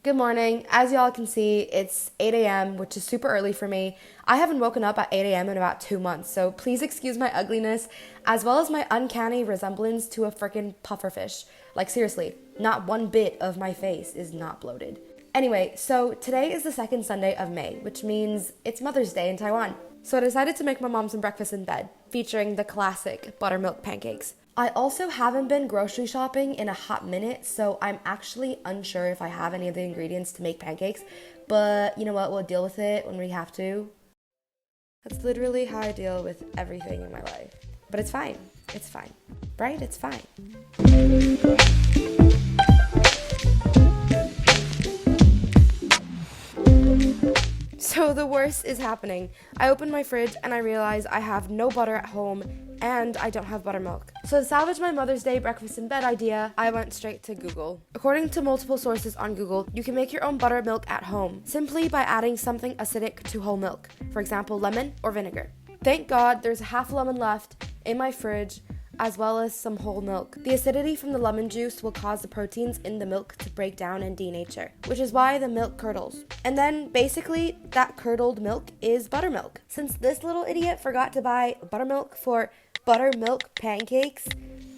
Good morning. As y'all can see, it's 8 a.m., which is super early for me. I haven't woken up at 8 a.m. in about 2 months, so please excuse my ugliness, as well as my uncanny resemblance to a frickin' pufferfish. Like, seriously, not one bit of my face is not bloated. Anyway, so today is the second Sunday of May, which means it's Mother's Day in Taiwan. So I decided to make my mom some breakfast in bed, featuring the classic buttermilk pancakes. I also haven't been grocery shopping in a hot minute, so I'm actually unsure if I have any of the ingredients to make pancakes, but you know what, we'll deal with it when we have to. That's literally how I deal with everything in my life. But it's fine. It's fine. Right? It's fine. So the worst is happening. I opened my fridge and I realized I have no butter at home and I don't have buttermilk. So to salvage my Mother's Day breakfast in bed idea, I went straight to Google. According to multiple sources on Google, you can make your own buttermilk at home simply by adding something acidic to whole milk. For example, lemon or vinegar. Thank God there's a half lemon left in my fridge, as well as some whole milk. The acidity from the lemon juice will cause the proteins in the milk to break down and denature, which is why the milk curdles. And then basically that curdled milk is buttermilk. Since this little idiot forgot to buy buttermilk for buttermilk pancakes,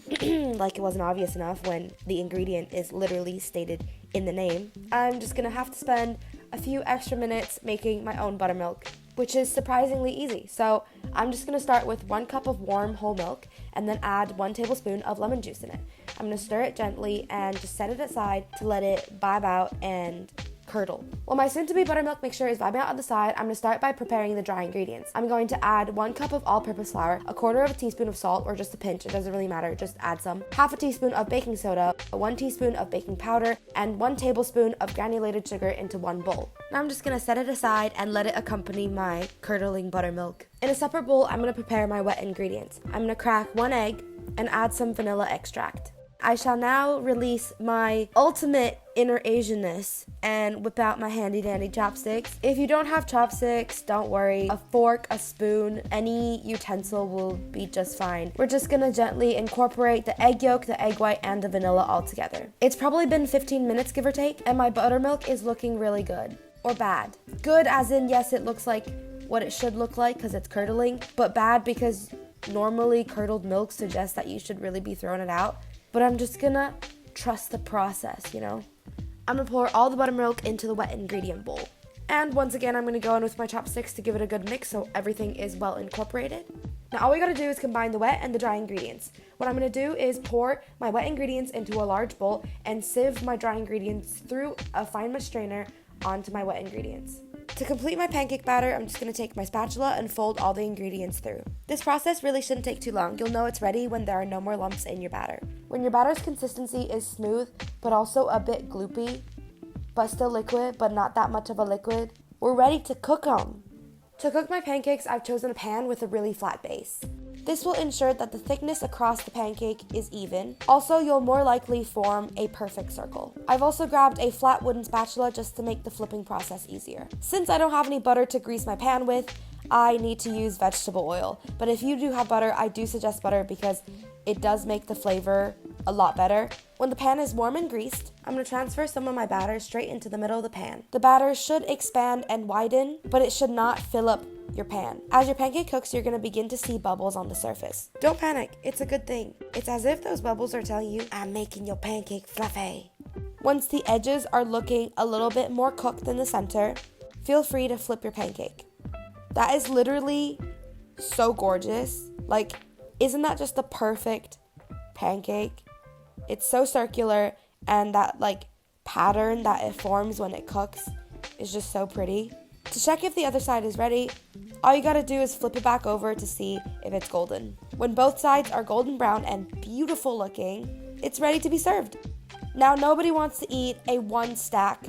like it wasn't obvious enough when the ingredient is literally stated in the name, I'm just gonna have to spend a few extra minutes making my own buttermilk, which is surprisingly easy. So I'm just gonna start with 1 cup of warm whole milk and then add 1 tablespoon of lemon juice in it. I'm gonna stir it gently and just set it aside to let it vibe out and curdle. While my soon-to-be buttermilk mixture is vibing out on the side, I'm going to start by preparing the dry ingredients. I'm going to add 1 cup of all-purpose flour, 1/4 teaspoon of salt, or just a pinch, it doesn't really matter, just add some, 1/2 teaspoon of baking soda, 1 teaspoon of baking powder, and 1 tablespoon of granulated sugar into one bowl. Now I'm just going to set it aside and let it accompany my curdling buttermilk. In a separate bowl, I'm going to prepare my wet ingredients. I'm going to crack 1 egg and add some vanilla extract. I shall now release my ultimate inner Asianness and whip out my handy dandy chopsticks. If you don't have chopsticks, don't worry. A fork, a spoon, any utensil will be just fine. We're just gonna gently incorporate the egg yolk, the egg white, and the vanilla all together. It's probably been 15 minutes, give or take, and my buttermilk is looking really good. Or bad. Good as in, yes, it looks like what it should look like because it's curdling, but bad because normally curdled milk suggests that you should really be throwing it out. But I'm just gonna trust the process, you know? I'm gonna pour all the buttermilk into the wet ingredient bowl. And once again, I'm gonna go in with my chopsticks to give it a good mix so everything is well incorporated. Now all we gotta do is combine the wet and the dry ingredients. What I'm gonna do is pour my wet ingredients into a large bowl and sieve my dry ingredients through a fine mesh strainer onto my wet ingredients. To complete my pancake batter, I'm just going to take my spatula and fold all the ingredients through. This process really shouldn't take too long. You'll know it's ready when there are no more lumps in your batter. When your batter's consistency is smooth, but also a bit gloopy, but still liquid, but not that much of a liquid, we're ready to cook them. To cook my pancakes, I've chosen a pan with a really flat base. This will ensure that the thickness across the pancake is even. Also, you'll more likely form a perfect circle. I've also grabbed a flat wooden spatula just to make the flipping process easier. Since I don't have any butter to grease my pan with, I need to use vegetable oil. But if you do have butter, I do suggest butter because it does make the flavor a lot better. When the pan is warm and greased, I'm going to transfer some of my batter straight into the middle of the pan. The batter should expand and widen, but it should not fill up your pan. As your pancake cooks, you're going to begin to see bubbles on the surface. Don't panic, it's a good thing. It's as if those bubbles are telling you, I'm making your pancake fluffy. Once the edges are looking a little bit more cooked than the center, feel free to flip your pancake. That is literally so gorgeous. Like, isn't that just the perfect pancake? It's so circular, and that pattern that it forms when it cooks is just so pretty. To check if the other side is ready, all you gotta do is flip it back over to see if it's golden. When both sides are golden brown and beautiful looking, it's ready to be served. Now, nobody wants to eat a 1-stack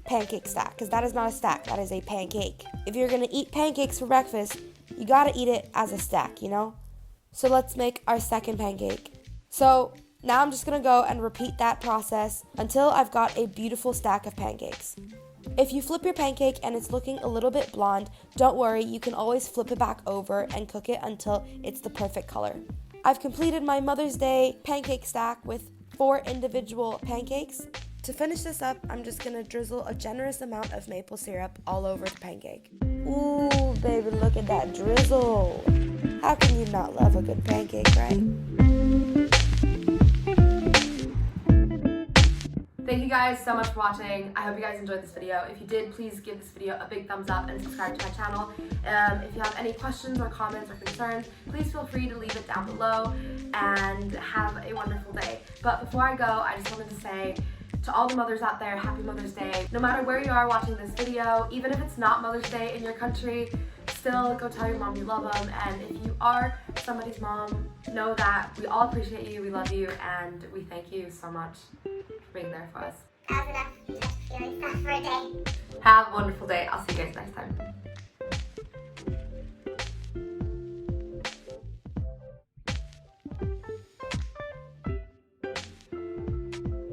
pancake stack, because that is not a stack, that is a pancake. If you're gonna eat pancakes for breakfast, you gotta eat it as a stack, you know? So let's make our second pancake. So now I'm just gonna go and repeat that process until I've got a beautiful stack of pancakes. If you flip your pancake and it's looking a little bit blonde, don't worry, you can always flip it back over and cook it until it's the perfect color. I've completed my Mother's Day pancake stack with 4 individual pancakes. To finish this up, I'm just gonna drizzle a generous amount of maple syrup all over the pancake. Ooh, baby, look at that drizzle. How can you not love a good pancake, right? Thank you guys so much for watching. I hope you guys enjoyed this video. If you did, please give this video a big thumbs up and subscribe to my channel. If you have any questions or comments or concerns, please feel free to leave it down below, and have a wonderful day. But before I go, I just wanted to say to all the mothers out there, happy Mother's Day. No matter where you are watching this video, even if it's not Mother's Day in your country, still go tell your mom you love them. And if you are somebody's mom, know that we all appreciate you, we love you, and we thank you so much for being there for us. That was enough touchy feely stuff for a day. Have a wonderful day. I'll see you guys next time.